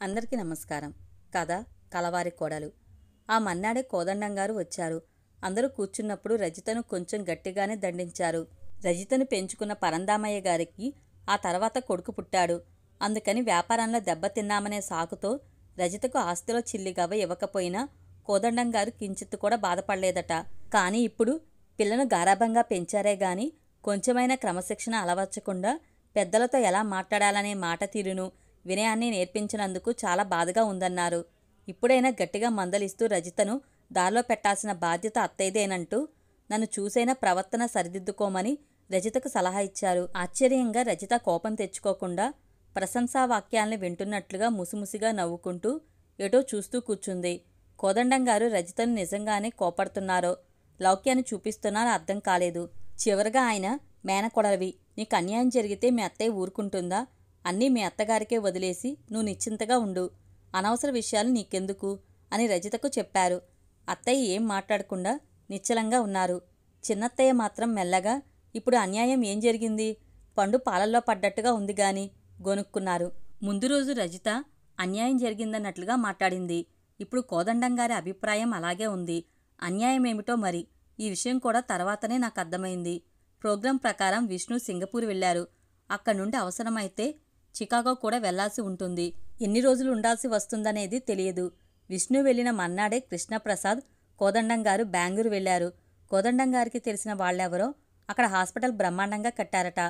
అందరికీ నమస్కారం. కథ కలవారి కోడలు. ఆ మన్నాడే కోదండంగారు వచ్చారు. అందరూ కూర్చున్నప్పుడు రజితను కొంచెం గట్టిగానే దండించారు. రజితను పెంచుకున్న పరందామయ్య గారికి ఆ తర్వాత కొడుకు పుట్టాడు. అందుకని వ్యాపారంలో దెబ్బతిన్నామనే సాకుతో రజితకు ఆస్తిలో చిల్లిగవ్వ ఇవ్వకపోయినా కోదండంగారు కించిత్తు కూడా బాధపడలేదట. కానీ ఇప్పుడు పిల్లను గారాబంగా పెంచారే గాని కొంచెమైనా క్రమశిక్షణ అలవర్చకుండా పెద్దలతో ఎలా మాట్లాడాలనే మాట తీరును వినయాన్ని నేర్పించినందుకు చాలా బాధగా ఉందన్నారు. ఇప్పుడైనా గట్టిగా మందలిస్తూ రజితను దారిలో పెట్టాల్సిన బాధ్యత అత్తయ్యదేనంటూ నన్ను చూసైనా ప్రవర్తన సరిదిద్దుకోమని రజితకు సలహా ఇచ్చారు. ఆశ్చర్యంగా రజిత కోపం తెచ్చుకోకుండా ప్రశంసా వాక్యాల్ని వింటున్నట్లుగా ముసిముసిగా నవ్వుకుంటూ ఎటో చూస్తూ కూర్చుంది. కోదండంగారు రజితను నిజంగానే కోపడుతున్నారో లౌక్యాన్ని చూపిస్తున్నారో అర్థం కాలేదు. చివరగా ఆయన, మేనకొడలివి, నీకు అన్యాయం జరిగితే మీ అత్తయ్య ఊరుకుంటుందా? అన్నీ మీ అత్తగారికే వదిలేసి నువ్వు నిశ్చింతగా ఉండు, అనవసర విషయాలు నీకెందుకు అని రజితకు చెప్పారు. అత్తయ్య ఏం మాట్లాడకుండా నిశ్చలంగా ఉన్నారు. చిన్నత్తయ్య మాత్రం మెల్లగా, ఇప్పుడు అన్యాయం ఏం జరిగింది? పండు పాలల్లో పడ్డట్టుగా ఉంది గాని గొనుక్కున్నారు. ముందు రోజు రజిత అన్యాయం జరిగిందన్నట్లుగా మాట్లాడింది. ఇప్పుడు కోదండంగారి అభిప్రాయం అలాగే ఉంది. అన్యాయం ఏమిటో మరి, ఈ విషయం కూడా తర్వాతనే నాకు అర్థమైంది. ప్రోగ్రాం ప్రకారం విష్ణు సింగపూర్ వెళ్లారు. అక్కడి నుండి అవసరమైతే చికాగో కూడా వెళ్లాల్సి ఉంటుంది. ఎన్ని రోజులు ఉండాల్సి వస్తుందనేది తెలియదు. విష్ణు వెళ్లిన మన్నాడే కృష్ణప్రసాద్, కోదండంగారు బెంగళూరు వెళ్లారు. కోదండంగారికి తెలిసిన వాళ్లెవరో అక్కడ హాస్పిటల్ బ్రహ్మాండంగా కట్టారట.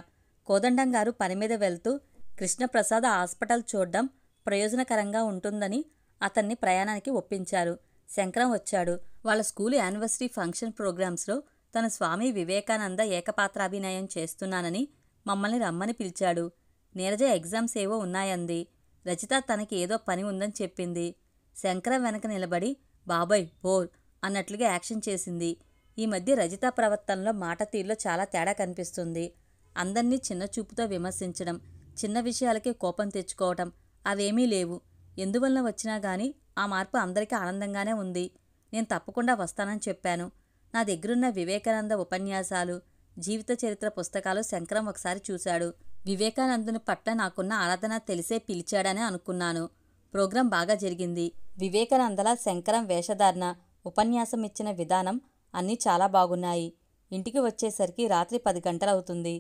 కోదండంగారు పనిమీద వెళ్తూ కృష్ణప్రసాద్ ఆ హాస్పిటల్ చూడ్డం ప్రయోజనకరంగా ఉంటుందని అతన్ని ప్రయాణానికి ఒప్పించారు. శంకరం వచ్చాడు. వాళ్ళ స్కూలు యానివర్సరీ ఫంక్షన్ ప్రోగ్రామ్స్లో తన స్వామి వివేకానంద ఏకపాత్రాభినయం చేస్తున్నానని మమ్మల్ని రమ్మని పిలిచాడు. నీరజ ఎగ్జామ్స్ ఏవో ఉన్నాయంది. రజిత తనకి ఏదో పని ఉందని చెప్పింది. శంకరం వెనక నిలబడి బాబాయ్ బోర్ అన్నట్లుగా యాక్షన్ చేసింది. ఈ మధ్య రజిత ప్రవర్తనలో మాట తీరులో చాలా తేడా కనిపిస్తుంది. అందర్నీ చిన్న చూపుతో విమర్శించడం, చిన్న విషయాలకే కోపం తెచ్చుకోవటం అవేమీ లేవు. ఎందువలన వచ్చినా గానీ ఆ మార్పు అందరికీ ఆనందంగానే ఉంది. నేను తప్పకుండా వస్తానని చెప్పాను. నా దగ్గరున్న వివేకానంద ఉపన్యాసాలు, జీవిత చరిత్ర పుస్తకాలు శంకరం ఒకసారి చూశాడు. వివేకానందుని పట్ల నాకున్న ఆరాధన తెలిసే పిలిచాడని అనుకున్నాను. ప్రోగ్రాం బాగా జరిగింది. వివేకానందలా శంకరం వేషధారణ, ఉపన్యాసం ఇచ్చిన విధానం అన్నీ చాలా బాగున్నాయి. ఇంటికి వచ్చేసరికి రాత్రి 10 గంటలవుతుంది.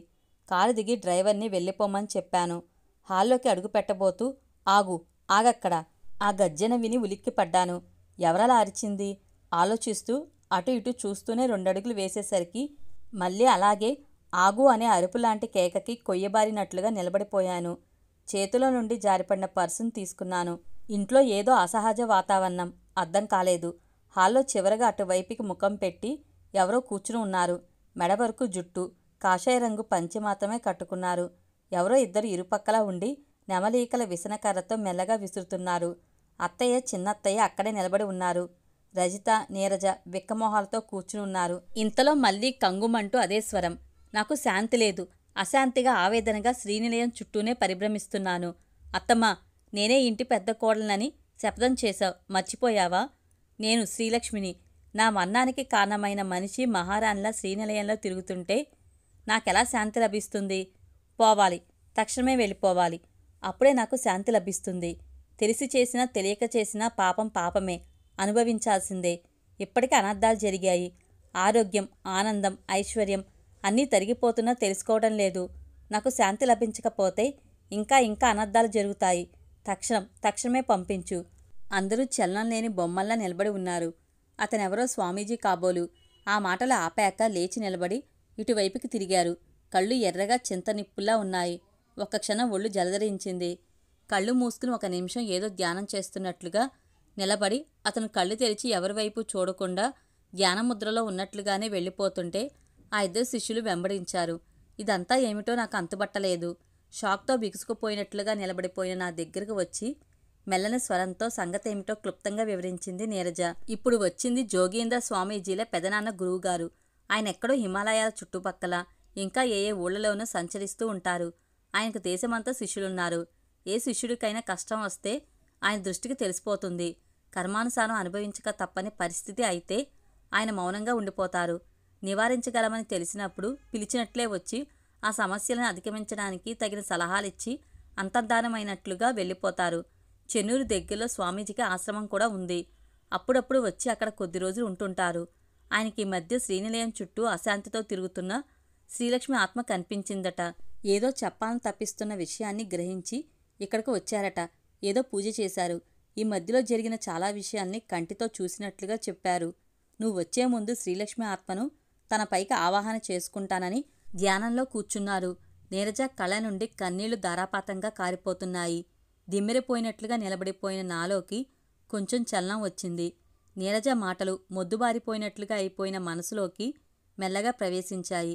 కారు దిగి డ్రైవర్ని వెళ్ళిపోమని చెప్పాను. హాల్లోకి అడుగు పెట్టబోతూ ఆగు, ఆగక్కడ. ఆ గర్జన విని ఉలిక్కిపడ్డాను. ఎవరలా అరిచింది? ఆలోచిస్తూ అటు ఇటు చూస్తూనే 2 అడుగులు వేసేసరికి మళ్ళీ అలాగే ఆగు అనే అరుపులాంటి కేకకి కొయ్యబారినట్లుగా నిలబడిపోయాను. చేతిలో నుండి జారిపడిన పర్సును తీసుకున్నాను. ఇంట్లో ఏదో అసహజ వాతావరణం అర్థం కాలేదు. హాల్లో చివరగా అటువైపుకి ముఖం పెట్టి ఎవరో కూర్చుని ఉన్నారు. మెడ వరకు జుట్టు, కాషాయ రంగు పంచె మాత్రమే కట్టుకున్నారు. ఎవరో ఇద్దరు ఇరుపక్కలా ఉండి నెమలీకల విసనకర్రతో మెల్లగా విసురుతున్నారు. అత్తయ్య, చిన్నత్తయ్య అక్కడే నిలబడి ఉన్నారు. రజిత, నీరజ విక్కమొహాలతో కూర్చుని ఉన్నారు. ఇంతలో మళ్ళీ కంగుమంటూ అదే స్వరం. నాకు శాంతి లేదు. అశాంతిగా, ఆవేదనగా శ్రీనిలయం చుట్టూనే పరిభ్రమిస్తున్నాను. అత్తమ్మా, నేనే ఇంటి పెద్ద కోడలనని శపథం చేశావు, మర్చిపోయావా? నేను శ్రీలక్ష్మిని. నా మరణానికి కారణమైన మనిషి మహారాణిలా శ్రీనిలయంలో తిరుగుతుంటే నాకెలా శాంతి లభిస్తుంది? పోవాలి, తక్షణమే వెళ్ళిపోవాలి. అప్పుడే నాకు శాంతి లభిస్తుంది. తెలిసి చేసినా తెలియక చేసినా పాపం పాపమే, అనుభవించాల్సిందే. ఇప్పటికే అనర్థాలు జరిగాయి. ఆరోగ్యం, ఆనందం, ఐశ్వర్యం అన్నీ తరిగిపోతున్నా తెలుసుకోవడం లేదు. నాకు శాంతి లభించకపోతే ఇంకా ఇంకా అనర్థాలు జరుగుతాయి. తక్షణమే పంపించు. అందరూ చలనం లేని బొమ్మల్లా నిలబడి ఉన్నారు. అతనెవరో స్వామీజీ కాబోలు. ఆ మాటలు ఆపాక లేచి నిలబడి ఇటువైపుకి తిరిగారు. కళ్ళు ఎర్రగా చింతనిప్పుల్లా ఉన్నాయి. ఒక్క క్షణం ఒళ్ళు జలధరించింది. కళ్ళు మూసుకుని 1 నిమిషం ఏదో ధ్యానం చేస్తున్నట్లుగా నిలబడి అతను కళ్ళు తెరిచి ఎవరివైపు చూడకుండా ధ్యానముద్రలో ఉన్నట్లుగానే వెళ్ళిపోతుంటే ఆ 2 శిష్యులు వెంబడించారు. ఇదంతా ఏమిటో నాకు అంతుబట్టలేదు. షాక్తో బిగుసుకుపోయినట్లుగా నిలబడిపోయిన నా దగ్గరకు వచ్చి మెల్లని స్వరంతో సంగతేమిటో క్లుప్తంగా వివరించింది నీరజ. ఇప్పుడు వచ్చింది జోగీంద్ర స్వామీజీల పెదనాన్న గురువుగారు. ఆయన ఎక్కడో హిమాలయాల చుట్టుపక్కల ఇంకా ఏ ఊళ్ళలోనూ సంచరిస్తూ ఉంటారు. ఆయనకు దేశమంతా శిష్యులున్నారు. ఏ శిష్యుడికైనా కష్టం వస్తే ఆయన దృష్టికి తెలిసిపోతుంది. కర్మానుసారం అనుభవించక తప్పని పరిస్థితి అయితే ఆయన మౌనంగా ఉండిపోతారు. నివారించగలమని తెలిసినప్పుడు పిలిచినట్లే వచ్చి ఆ సమస్యలను అధిగమించడానికి తగిన సలహాలిచ్చి అంతర్ధానమైనట్లుగా వెళ్ళిపోతారు. చెన్నూరు దగ్గరలో స్వామీజీకి ఆశ్రమం కూడా ఉంది. అప్పుడప్పుడు వచ్చి అక్కడ కొద్ది రోజులు ఉంటుంటారు. ఆయనకి ఈ మధ్య శ్రీనిలయం చుట్టూ అశాంతితో తిరుగుతున్న శ్రీలక్ష్మి ఆత్మ కనిపించిందట. ఏదో చెప్పాలని తప్పిస్తున్న విషయాన్ని గ్రహించి ఇక్కడికి వచ్చారట. ఏదో పూజ చేశారు. ఈ మధ్యలో జరిగిన చాలా విషయాల్ని కంటితో చూసినట్లుగా చెప్పారు. నువ్వు వచ్చే ముందు శ్రీలక్ష్మి ఆత్మను తన పైకి ఆవాహన చేసుకుంటానని ధ్యానంలో కూర్చున్నారు. నీరజ కళ్ళ నుండి కన్నీళ్లు ధారాపాతంగా కారిపోతున్నాయి. దిమ్మెరిపోయినట్లుగా నిలబడిపోయిన నాలోకి కొంచెం చలనం వచ్చింది. నీరజ మాటలు మొద్దుబారిపోయినట్లుగా అయిపోయిన మనసులోకి మెల్లగా ప్రవేశించాయి.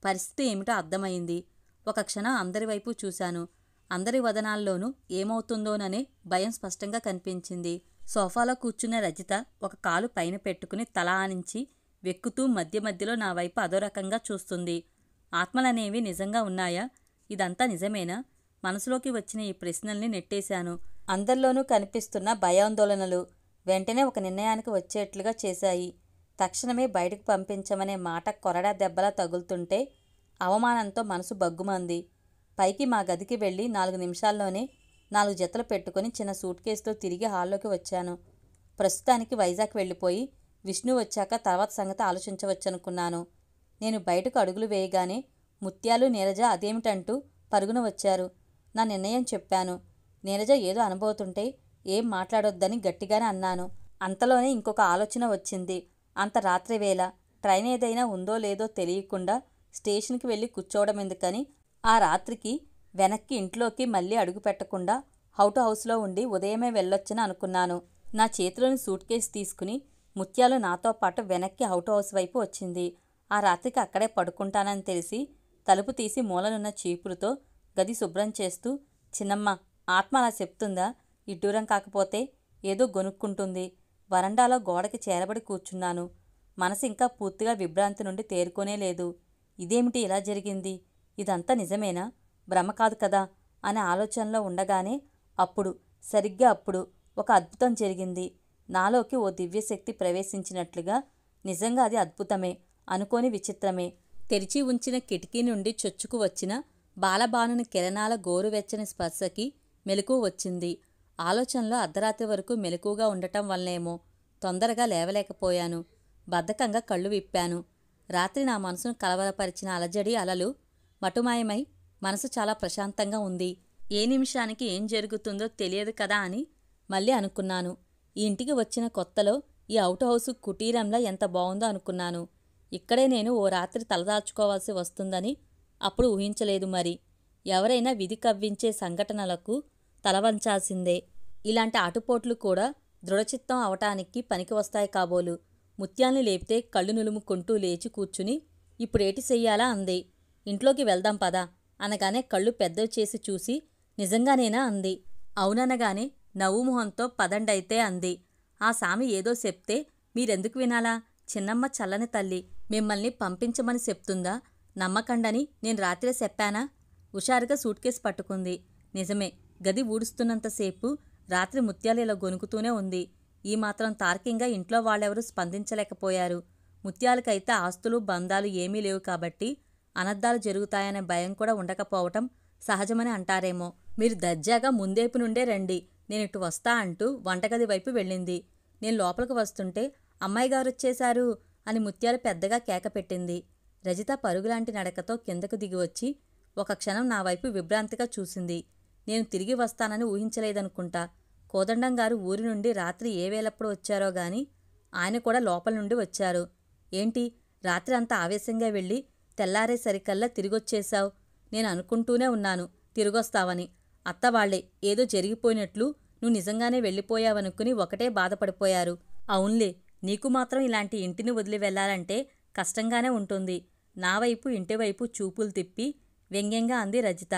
పరిస్థితి ఏమిటో అర్థమైంది. ఒక క్షణం అందరి వైపు చూశాను. అందరి వదనాల్లోనూ ఏమవుతుందోననే భయం స్పష్టంగా కనిపించింది. సోఫాలో కూర్చున్న రజిత ఒక కాలు పైన పెట్టుకుని తల ఆనించి వెక్కుతూ మధ్య మధ్యలో నా వైపు అదో రకంగా చూస్తుంది. ఆత్మలనేవి నిజంగా ఉన్నాయా? ఇదంతా నిజమేనా? మనసులోకి వచ్చిన ఈ ప్రశ్నల్ని నెట్టేశాను. అందరిలోనూ కనిపిస్తున్న భయాందోళనలు వెంటనే ఒక నిర్ణయానికి వచ్చేట్లుగా చేశాయి. తక్షణమే బయటకు పంపించమనే మాట కొరడా దెబ్బలా తగులుతుంటే అవమానంతో మనసు బగ్గుమంది. పైకి మా గదికి వెళ్ళి 4 నిమిషాల్లోనే 4 జతలు పెట్టుకుని చిన్న సూట్ కేసుతో తిరిగి హాల్లోకి వచ్చాను. ప్రస్తుతానికి వైజాగ్ వెళ్ళిపోయి విష్ణు వచ్చాక తర్వాత సంగతి ఆలోచించవచ్చనుకున్నాను. నేను బయటకు అడుగులు వేయగానే ముత్యాలు, నీరజ అదేమిటంటూ పరుగున వచ్చారు. నా నిర్ణయం చెప్పాను. నీరజ ఏదో అనబోతుంటే ఏం మాట్లాడొద్దని గట్టిగానే అన్నాను. అంతలోనే ఇంకొక ఆలోచన వచ్చింది. అంత రాత్రివేళ ట్రైన్ ఏదైనా ఉందో లేదో తెలియకుండా స్టేషన్కి వెళ్ళి కూర్చోవడం ఎందుకని ఆ రాత్రికి వెనక్కి ఇంట్లోకి మళ్ళీ అడుగు పెట్టకుండా హౌస్లో ఉండి ఉదయమే వెళ్ళొచ్చని అనుకున్నాను. నా చేతిలోని సూట్ కేసు తీసుకుని ముత్యాలు నాతో పాటు వెనక్కి హౌస్ వైపు వచ్చింది. ఆ రాత్రికి అక్కడే పడుకుంటానని తెలిసి తలుపు తీసి మూలనున్న చీపురుతో గది శుభ్రం చేస్తూ, చిన్నమ్మ, ఆత్మ అలా చెప్తుందా? ఇడ్డూరం కాకపోతే ఏదో గొనుక్కుంటుంది. వరండాలో గోడకి చేరబడి కూర్చున్నాను. మనసు ఇంకా పూర్తిగా విభ్రాంతి నుండి తేరుకోనే లేదు. ఇదేమిటి ఇలా జరిగింది? ఇదంతా నిజమేనా? భ్రమ కాదు కదా అనే ఆలోచనలో ఉండగానే సరిగ్గా అప్పుడు ఒక అద్భుతం జరిగింది. నాలోకి ఓ దివ్యశక్తి ప్రవేశించినట్లుగా. నిజంగా అది అద్భుతమే అనుకోని విచిత్రమే. తెరిచి ఉంచిన కిటికీ నుండి చొచ్చుకు వచ్చిన బాలబానుని కిరణాల గోరువెచ్చని స్పర్శకి మెలకువ వచ్చింది. ఆలోచనలో అర్ధరాత్రి వరకు మెలకువగా ఉండటం వల్లనేమో తొందరగా లేవలేకపోయాను. బద్ధకంగా కళ్ళు విప్పాను. రాత్రి నా మనసును కలవరపరిచిన అలజడి అలలు మటుమాయమై మనసు చాలా ప్రశాంతంగా ఉంది. ఏ నిమిషానికి ఏం జరుగుతుందో తెలియదు కదా అని మళ్ళీ అనుకున్నాను. ఈ ఇంటికి వచ్చిన కొత్తలో ఈ హౌస్ కుటీరంలా ఎంత బావుందో అనుకున్నాను. ఇక్కడే నేను ఓ రాత్రి తలదాచుకోవాల్సి వస్తుందని అప్పుడు ఊహించలేదు. మరి ఎవరైనా విధి కవ్వించే సంఘటనలకు తలవంచాల్సిందే. ఇలాంటి ఆటుపోట్లు కూడా దృఢచిత్తం అవటానికి పనికి వస్తాయి కాబోలు. ముత్యాల్ని లేపితే కళ్ళు నులుముకుంటూ లేచి కూర్చుని ఇప్పుడేటి చెయ్యాలా అంది. ఇంట్లోకి వెళ్దాం పదా అనగానే కళ్ళు పెద్దవి చేసి చూసి నిజంగానేనా అంది. అవుననగానే నవ్వు మొహంతో పదండైతే అంది. ఆ సామి ఏదో చెప్తే మీరెందుకు వినాలా? చిన్నమ్మ చల్లని తల్లి మిమ్మల్ని పంపించమని చెప్తుందా? నమ్మకండని నేను రాత్రే చెప్పానా? హుషారుగా సూట్ కేసు పట్టుకుంది. నిజమే, గది ఊడుస్తున్నంతసేపు రాత్రి ముత్యాలు ఇలా గొనుకుతూనే ఉంది. ఈ మాత్రం తార్కికంగా ఇంట్లో వాళ్ళెవరూ స్పందించలేకపోయారు. ముత్యాలకైతే ఆస్తులు బంధాలు ఏమీ లేవు కాబట్టి అనర్థాలు జరుగుతాయనే భయం కూడా ఉండకపోవటం సహజమని అంటారేమో. మీరు దర్జాగా ముందేపు నుండే రండి, నేనిటు వస్తా అంటూ వంటగది వైపు వెళ్ళింది. నేను లోపలికి వస్తుంటే అమ్మాయి గారొచ్చేశారు అని ముత్యాలు పెద్దగా కేక పెట్టింది. రజిత పరుగులాంటి నడకతో కిందకు దిగివచ్చి ఒక క్షణం నా వైపు విభ్రాంతిగా చూసింది. నేను తిరిగి వస్తానని ఊహించలేదనుకుంటా. కోదండంగారు ఊరి నుండి రాత్రి ఏ వేళప్పుడు వచ్చారో గాని ఆయన కూడా లోపల నుండి వచ్చారు. ఏంటి రాత్రి అంత ఆవేశంగా వెళ్ళి తెల్లారేసరికల్లా తిరిగొచ్చేశావు? నేను అనుకుంటూనే ఉన్నాను తిరిగొస్తావని. అత్తవాళ్లే ఏదో జరిగిపోయినట్లు నువ్వు నిజంగానే వెళ్ళిపోయావనుకుని ఒకటే బాధపడిపోయారు. అవునులే, నీకు మాత్రం ఇలాంటి ఇంటిని వదిలి వెళ్లాలంటే కష్టంగానే ఉంటుంది. నా వైపు ఇంటివైపు చూపులు తిప్పి వ్యంగ్యంగా అంది రజిత.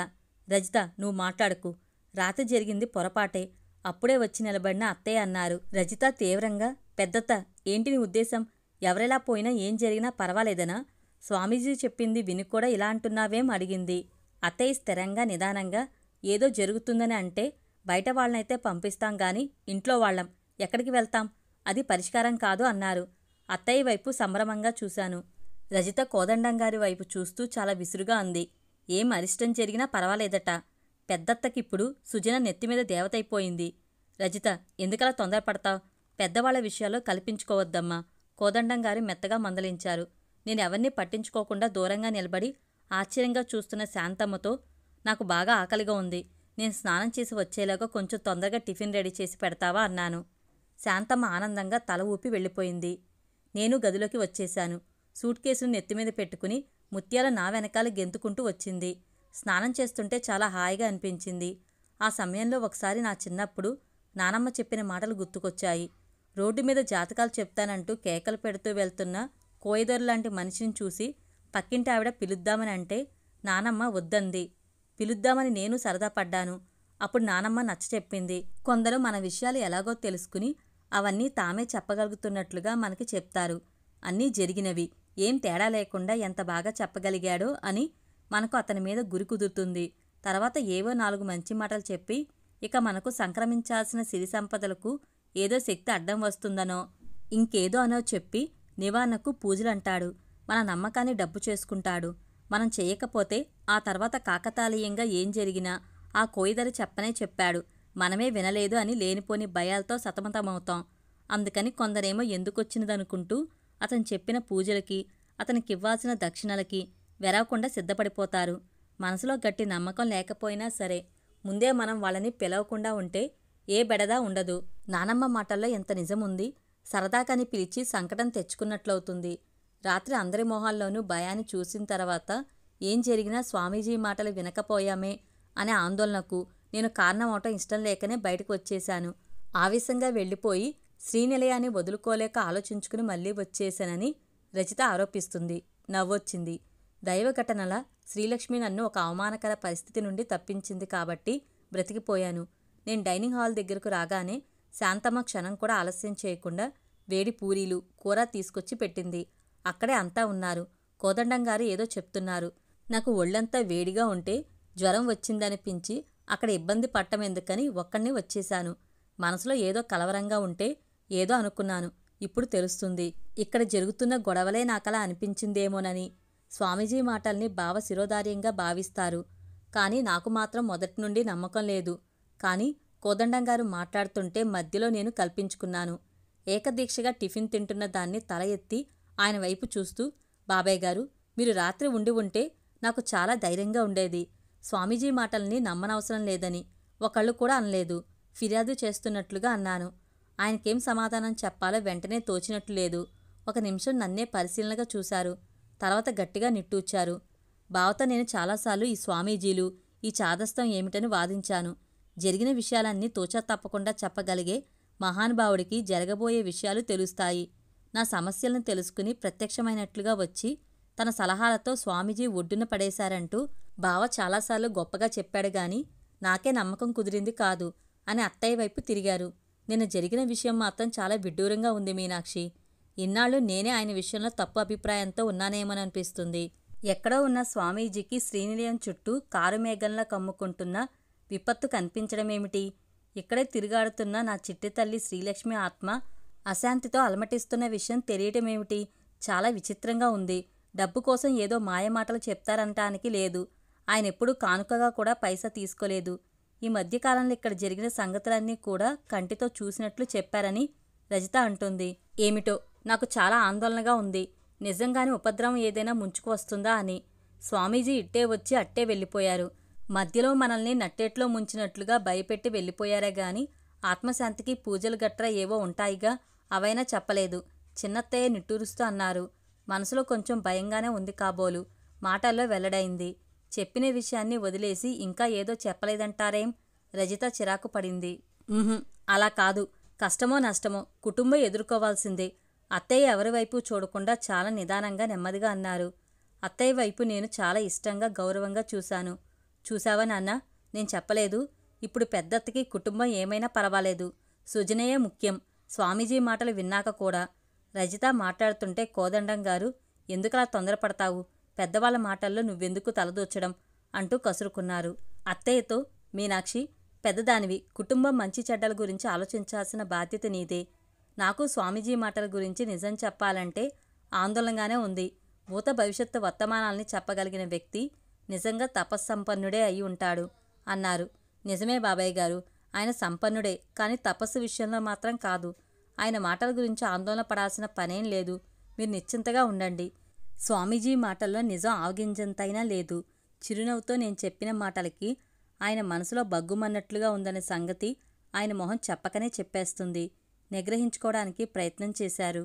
రజిత, నువ్వు మాట్లాడకు. రాత్రి జరిగింది పొరపాటే. అప్పుడే వచ్చి నిలబడిన అత్తయ్య అన్నారు. రజిత తీవ్రంగా, పెద్దత్త, ఏంటి నీ ఉద్దేశం? ఎవరెలా పోయినా ఏం జరిగినా పర్వాలేదనా? స్వామీజీ చెప్పింది విని కూడా ఇలా అంటున్నావేం అడిగింది. అత్తయ్య స్థిరంగా నిదానంగా, ఏదో జరుగుతుందని అంటే బయట వాళ్ళనైతే పంపిస్తాం గాని ఇంట్లో వాళ్ళం ఎక్కడికి వెళ్తాం? అది పరిష్కారం కాదు అన్నారు. అత్తయ్య వైపు సంభ్రమంగా చూశాను. రజిత కోదండంగారి వైపు చూస్తూ చాలా విసురుగా అంది. ఏం అరిష్టం జరిగినా పర్వాలేదట. పెద్దత్తకిప్పుడు సుజన నెత్తిమీద దేవతైపోయింది. రజిత, ఎందుకలా తొందరపడతావు? పెద్దవాళ్ల విషయాల్లో కల్పించుకోవద్దమ్మా, కోదండంగారు మెత్తగా మందలించారు. నేనెవర్నీ పట్టించుకోకుండా దూరంగా నిలబడి ఆశ్చర్యంగా చూస్తున్న శాంతమ్మతో, నాకు బాగా ఆకలిగా ఉంది. నేను స్నానం చేసి వచ్చేలాగా కొంచెం తొందరగా టిఫిన్ రెడీ చేసి పెడతావా అన్నాను. శాంతమ్మ ఆనందంగా తల ఊపి వెళ్ళిపోయింది. నేను గదిలోకి వచ్చేశాను. సూట్ కేసును నెత్తిమీద పెట్టుకుని ముత్యాల నా వెనకాల గెంతుకుంటూ వచ్చింది. స్నానం చేస్తుంటే చాలా హాయిగా అనిపించింది. ఆ సమయంలో ఒకసారి నా చిన్నప్పుడు నానమ్మ చెప్పిన మాటలు గుర్తుకొచ్చాయి. రోడ్డు మీద జాతకాలు చెప్తానంటూ కేకలు పెడుతూ వెళ్తున్న కోయిదొరలాంటి మనిషిని చూసి పక్కింటి ఆవిడ పిలుద్దామని అంటే నానమ్మ వద్దంది. పిలుద్దామని నేను సరదా పడ్డాను. అప్పుడు నానమ్మ నచ్చచెప్పింది. కొందరు మన విషయాలు ఎలాగో తెలుసుకుని అవన్నీ తామే చెప్పగలుగుతున్నట్లుగా మనకి చెప్తారు. అన్నీ జరిగినవి, ఏం తేడా లేకుండా ఎంత బాగా చెప్పగలిగాడో అని మనకు అతని మీద గురి కుదురుతుంది. తర్వాత ఏవో 4 మంచి మాటలు చెప్పి ఇక మనకు సంక్రమించాల్సిన సిరి సంపదలకు ఏదో శక్తి అడ్డం వస్తుందనో ఇంకేదో అనో చెప్పి నివారణకు పూజలంటాడు. మన నమ్మకాన్ని డబ్బు చేసుకుంటాడు. మనం చేయకపోతే ఆ తర్వాత కాకతాళీయంగా ఏం జరిగినా ఆ కోయిదరి చెప్పనే చెప్పాడు, మనమే వినలేదు అని లేనిపోని భయాలతో సతమతమవుతాం. అందుకని కొందరేమో ఎందుకొచ్చినదనుకుంటూ అతను చెప్పిన పూజలకి, అతనికివ్వాల్సిన దక్షిణలకి వెరవకుండా సిద్ధపడిపోతారు. మనసులో గట్టి నమ్మకం లేకపోయినా సరే ముందే మనం వాళ్ళని పిలవకుండా ఉంటే ఏ బెడదా ఉండదు. నానమ్మ మాటల్లో ఎంత నిజముంది. సరదాకని పిలిచి సంకటం తెచ్చుకున్నట్లవుతుంది. రాత్రి అందరి మొహాల్లోనూ భయాన్ని చూసిన తర్వాత ఏం జరిగినా స్వామీజీ మాటలు వినకపోయామే అనే ఆందోళనకు నేను కారణమవటం ఇష్టం లేకనే బయటకు వచ్చేశాను. ఆవేశంగా వెళ్ళిపోయి శ్రీనిలయాన్ని వదులుకోలేక ఆలోచించుకుని మళ్లీ వచ్చేశానని రజిత ఆరోపిస్తుంది. నవ్వొచ్చింది. దైవఘటనల శ్రీలక్ష్మి నన్ను ఒక అవమానకర పరిస్థితి నుండి తప్పించింది కాబట్టి బ్రతికిపోయాను. నేను డైనింగ్ హాల్ దగ్గరకు రాగానే శాంతమ్మ క్షణం కూడా ఆలస్యం చేయకుండా వేడి పూరీలు, కూర తీసుకొచ్చి పెట్టింది. అక్కడే అంతా ఉన్నారు. కోదండంగారు ఏదో చెప్తున్నారు. నాకు ఒళ్ళంతా వేడిగా ఉంటే జ్వరం వచ్చిందనిపించి అక్కడ ఇబ్బంది పట్టమెందుకని ఒక్కడిని వచ్చేశాను. మనసులో ఏదో కలవరంగా ఉంటే ఏదో అనుకున్నాను. ఇప్పుడు తెలుస్తుంది. ఇక్కడ జరుగుతున్న గొడవలే నాకలా అనిపించిందేమోనని. స్వామీజీ మాటల్ని బావ శిరోధార్యంగా భావిస్తారు. కానీ నాకు మాత్రం మొదటి నుండి నమ్మకం లేదు. కానీ కోదండంగారు మాట్లాడుతుంటే మధ్యలో నేను కల్పించుకున్నాను. ఏకదీక్షగా టిఫిన్ తింటున్న దాన్ని తల ఎత్తి ఆయన వైపు చూస్తూ, బాబాయ్ గారు, మీరు రాత్రి ఉండి ఉంటే నాకు చాలా ధైర్యంగా ఉండేది. స్వామీజీ మాటల్ని నమ్మనవసరం లేదని ఒకళ్ళు కూడా అనలేదు. ఫిర్యాదు చేస్తున్నట్లుగా అన్నాను. ఆయనకేం సమాధానం చెప్పాలో వెంటనే తోచినట్లు లేదు. ఒక నిమిషం నన్నే పరిశీలనగా చూశారు. తర్వాత గట్టిగా నిట్టూర్చారు. బావతో నేను చాలాసార్లు ఈ స్వామీజీలు, ఈ చాదస్తం ఏమిటని వాదించాను. జరిగిన విషయాలన్నీ తోచా తప్పకుండా చెప్పగలిగే మహానుభావుడికి జరగబోయే విషయాలు తెలుస్తాయి. నా సమస్యలను తెలుసుకుని ప్రత్యక్షమైనట్లుగా వచ్చి తన సలహాలతో స్వామీజీ ఒడ్డున పడేశారంటూ బావ చాలాసార్లు గొప్పగా చెప్పాడు గాని నాకే నమ్మకం కుదిరింది కాదు అని అత్తయ్య వైపు తిరిగారు. నిన్న జరిగిన విషయం మాత్రం చాలా విడ్డూరంగా ఉంది మీనాక్షి. ఇన్నాళ్ళు నేనే ఆయన విషయంలో తప్పు అభిప్రాయంతో ఉన్నానేమోననిపిస్తుంది. ఎక్కడో ఉన్న స్వామీజీకి శ్రీనిలయం చుట్టూ కారు మేఘంలా కమ్ముకుంటున్న విపత్తు కనిపించడమేమిటి? ఇక్కడే తిరుగాడుతున్న నా చిట్టి తల్లి శ్రీలక్ష్మి ఆత్మ అశాంతితో అలమటిస్తున్న విషయం తెలియటమేమిటి? చాలా విచిత్రంగా ఉంది. డబ్బు కోసం ఏదో మాయమాటలు చెప్తారంటానికి లేదు. ఆయనెప్పుడూ కానుకగా కూడా పైసా తీసుకోలేదు. ఈ మధ్యకాలంలో ఇక్కడ జరిగిన సంగతులన్నీ కూడా కంటితో చూసినట్లు చెప్పారని రజిత అంటుంది. ఏమిటో నాకు చాలా ఆందోళనగా ఉంది. నిజంగానే ఉపద్రవం ఏదైనా ముంచుకు వస్తుందా అని. స్వామీజీ ఇట్టే వచ్చి అట్టే వెళ్ళిపోయారు. మధ్యలో మనల్ని నట్టేట్లో ముంచినట్లుగా భయపెట్టి వెళ్ళిపోయారే గాని ఆత్మశాంతికి పూజలు గట్రా ఏవో ఉంటాయిగా, అవైనా చెప్పలేదు. చిన్నత్తయ్య నిట్టూరుస్తూ అన్నారు. మనసులో కొంచెం భయంగానే ఉంది కాబోలు. మాటల్లో వెల్లడైంది. చెప్పిన విషయాన్ని వదిలేసి ఇంకా ఏదో చెప్పలేదంటారేం? రజిత చిరాకు పడింది. అలా కాదు. కష్టమో నష్టమో కుటుంబం ఎదుర్కోవాల్సిందే. అత్తయ్య ఎవరి వైపు చూడకుండా చాలా నిదానంగా నెమ్మదిగా అన్నారు. అత్తయ్య వైపు నేను చాలా ఇష్టంగా గౌరవంగా చూశాను. చూశావా నాన్న, నేను చెప్పలేదు. ఇప్పుడు పెద్దత్తకి కుటుంబం ఏమైనా పర్వాలేదు. సుజనయే ముఖ్యం. స్వామీజీ మాటలు విన్నాక కూడా. రజిత మాట్లాడుతుంటే కోదండంగారు, ఎందుకలా తొందరపడతావు? పెద్దవాళ్ల మాటల్లో నువ్వెందుకు తలదూర్చడం అంటూ కసురుకున్నారు. అత్తయ్యతో, మీనాక్షి, పెద్దదానివి, కుటుంబం మంచి చెడ్డల గురించి ఆలోచించాల్సిన బాధ్యత నీదే. నాకు స్వామీజీ మాటల గురించి నిజం చెప్పాలంటే ఆందోళనగానే ఉంది. భూత భవిష్యత్తు వర్తమానాల్ని చెప్పగలిగిన వ్యక్తి నిజంగా తపస్సంపన్నుడే అయి ఉంటాడు అన్నారు. నిజమే బాబాయ్ గారు, ఆయన సంపన్నుడే, కానీ తపస్సు విషయంలో మాత్రం కాదు. ఆయన మాటల గురించి ఆందోళన పడాల్సిన పనేం లేదు. మీరు నిశ్చింతగా ఉండండి. స్వామీజీ మాటల్లో నిజం ఆవగింజంతైనా లేదు. చిరునవ్వుతో నేను చెప్పిన మాటలకి ఆయన మనసులో బగ్గుమన్నట్లుగా ఉందనే సంగతి ఆయన మొహం చెప్పకనే చెప్పేస్తుంది. నిగ్రహించుకోవడానికి ప్రయత్నం చేశారు.